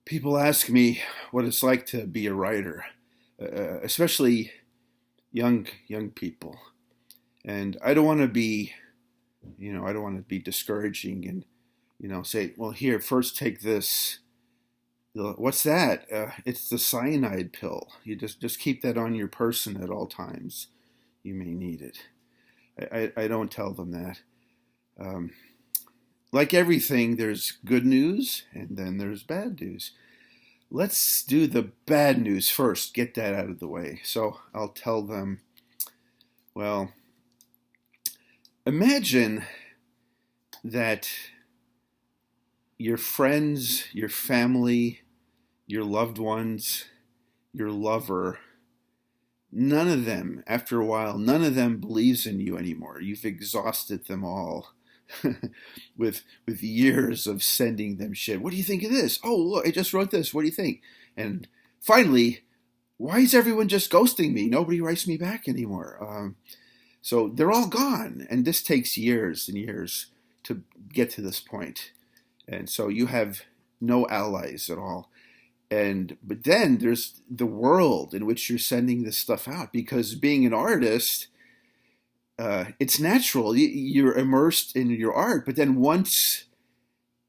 People ask me what it's like to be a writer, especially young people, and I don't want to be, I don't want to be discouraging and say, well, here, first take this. What's that? It's the cyanide pill. You just keep that on your person at all times. You may need it. I don't tell them that. Um, like everything, there's good news and then there's bad news. Let's do the bad news first, get that out of the way. So I'll tell them, well, imagine that your friends, your family, your loved ones, your lover, none of them, after a while, none of them believes in you anymore. You've exhausted them all with years of sending them shit. What do you think of this? Oh, look, I just wrote this. What do you think? And finally, why is everyone just ghosting me? Nobody writes me back anymore. So they're all gone. And this takes years and years to get to this point. And so you have no allies at all. But then there's the world in which you're sending this stuff out, because being an artist, it's natural. You're immersed in your art, but then once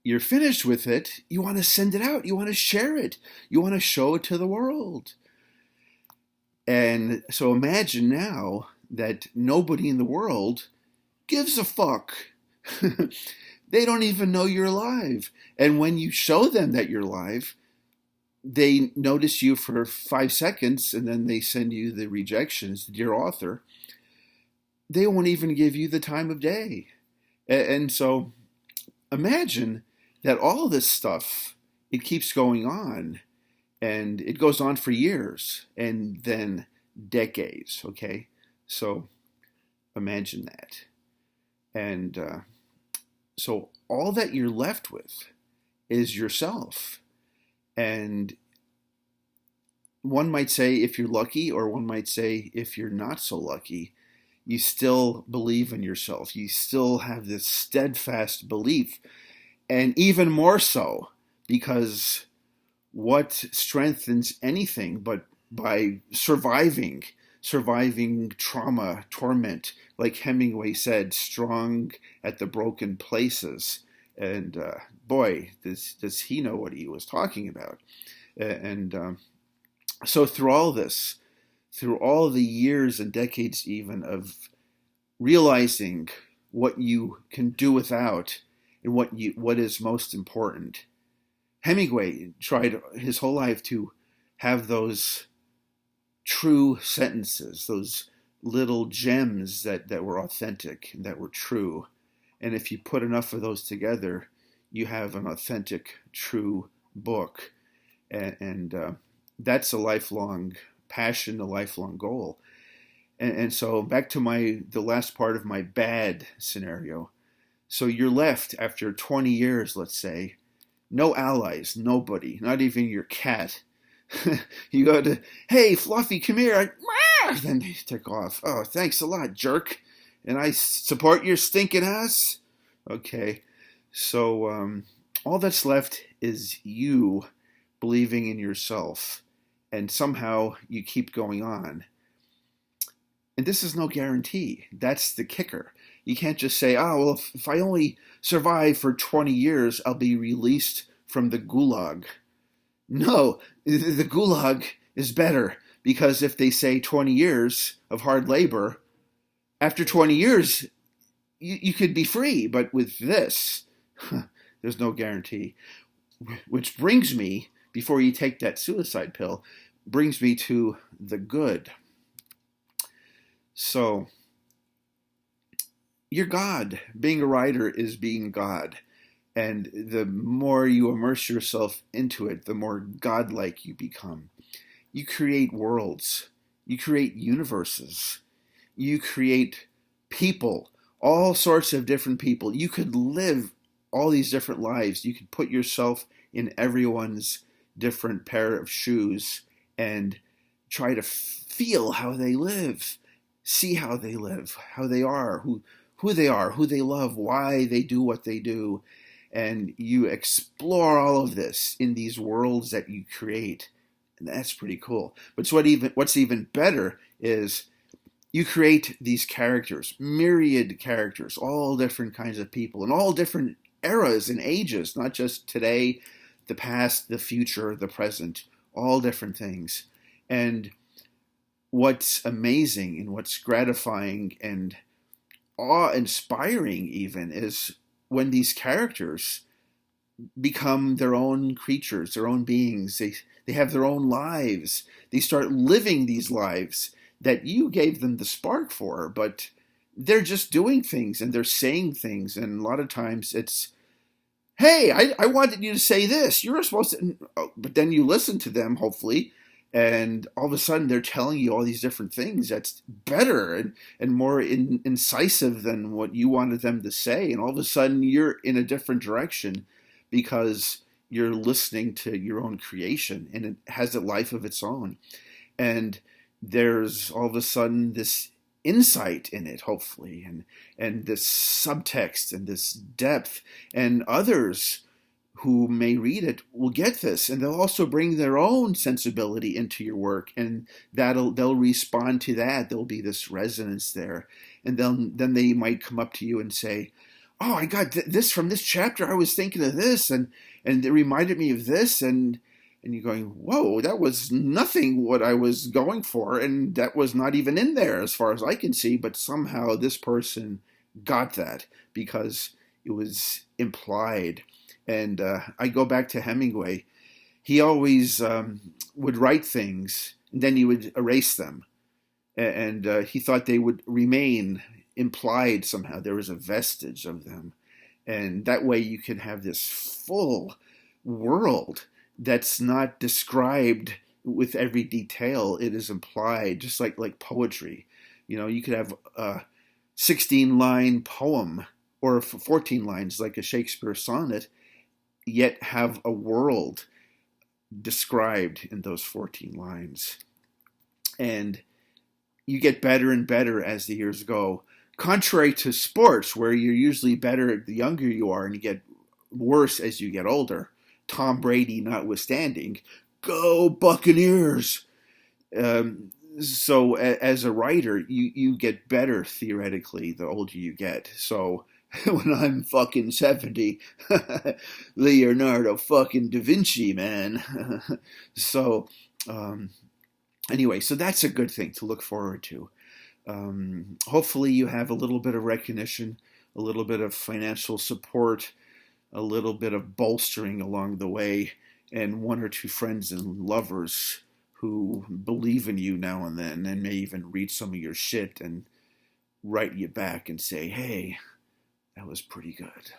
you're finished with it, you want to send it out. You want to share it. You want to show it to the world. And so imagine now that nobody in the world gives a fuck. They don't even know you're alive. And when you show them that you're alive, they notice you for 5 seconds and then they send you the rejections, dear author. They won't even give you the time of day. And so imagine that all this stuff, it keeps going on, and it goes on for years and then decades, okay? So imagine that. And so all that you're left with is yourself. And one might say if you're lucky, or one might say if you're not so lucky, you still believe in yourself. You still have this steadfast belief. And even more so, because what strengthens anything but by surviving trauma, torment, like Hemingway said, strong at the broken places. And boy, does he know what he was talking about. And so through all this, through all the years and decades even of realizing what you can do without and what is most important, Hemingway tried his whole life to have those true sentences, those little gems that were authentic and that were true. And if you put enough of those together, you have an authentic, true book. And that's a lifelong passion, a lifelong goal. And so back to the last part of my bad scenario. So you're left after 20 years, let's say, no allies, nobody, not even your cat. You go to, hey, Fluffy, come here. Then they take off. Oh, thanks a lot, jerk. And I support your stinking ass. Okay, so all that's left is you believing in yourself, and somehow you keep going on. And this is no guarantee. That's the kicker. You can't just say, oh, well, if I only survive for 20 years, I'll be released from the gulag. No, the gulag is better, because if they say 20 years of hard labor, after 20 years, you could be free. But with this, there's no guarantee. Which brings me, before you take that suicide pill, brings me to the good. So, you're God. Being a writer is being God. And the more you immerse yourself into it, the more godlike you become. You create worlds. You create universes. You create people, all sorts of different people. You could live all these different lives. You could put yourself in everyone's different pair of shoes and try to feel how they live, see how they live, how they are, who they are, who they love, why they do what they do. and you explore all of this in these worlds that you create. And that's pretty cool. But what's even better is you create these characters, myriad characters, all different kinds of people, in all different eras and ages, not just today, the past, the future, the present, all different things. And what's amazing and what's gratifying and awe-inspiring even is when these characters become their own creatures, their own beings. They have their own lives. They start living these lives that you gave them the spark for, but they're just doing things and they're saying things. And a lot of times it's, hey, I wanted you to say this. You were supposed to, but then you listen to them, hopefully, and all of a sudden they're telling you all these different things that's better and more incisive than what you wanted them to say. And all of a sudden you're in a different direction because you're listening to your own creation and it has a life of its own. And there's all of a sudden this insight in it, hopefully, and this subtext and this depth. And others who may read it will get this, and they'll also bring their own sensibility into your work, and they'll respond to that. There'll be this resonance there, and then they might come up to you and say, "Oh, I got this from this chapter. I was thinking of this, and it reminded me of this," and you're going, "Whoa, that was nothing what I was going for, and that was not even in there as far as I can see, but somehow this person got that because it was implied." And I go back to Hemingway. He always would write things, and then he would erase them. And he thought they would remain implied somehow. There was a vestige of them. And that way you can have this full world that's not described with every detail. It is implied, just like poetry. You know, you could have a 16-line poem or 14 lines like a Shakespeare sonnet, yet have a world described in those 14 lines. And you get better and better as the years go. Contrary to sports, where you're usually better the younger you are and you get worse as you get older. Tom Brady notwithstanding. Go Buccaneers! So as a writer, you get better theoretically the older you get. So when I'm fucking 70, Leonardo fucking da Vinci, man. So anyway, so that's a good thing to look forward to. Hopefully you have a little bit of recognition, a little bit of financial support, a little bit of bolstering along the way, and one or two friends and lovers who believe in you now and then and may even read some of your shit and write you back and say, hey, that was pretty good.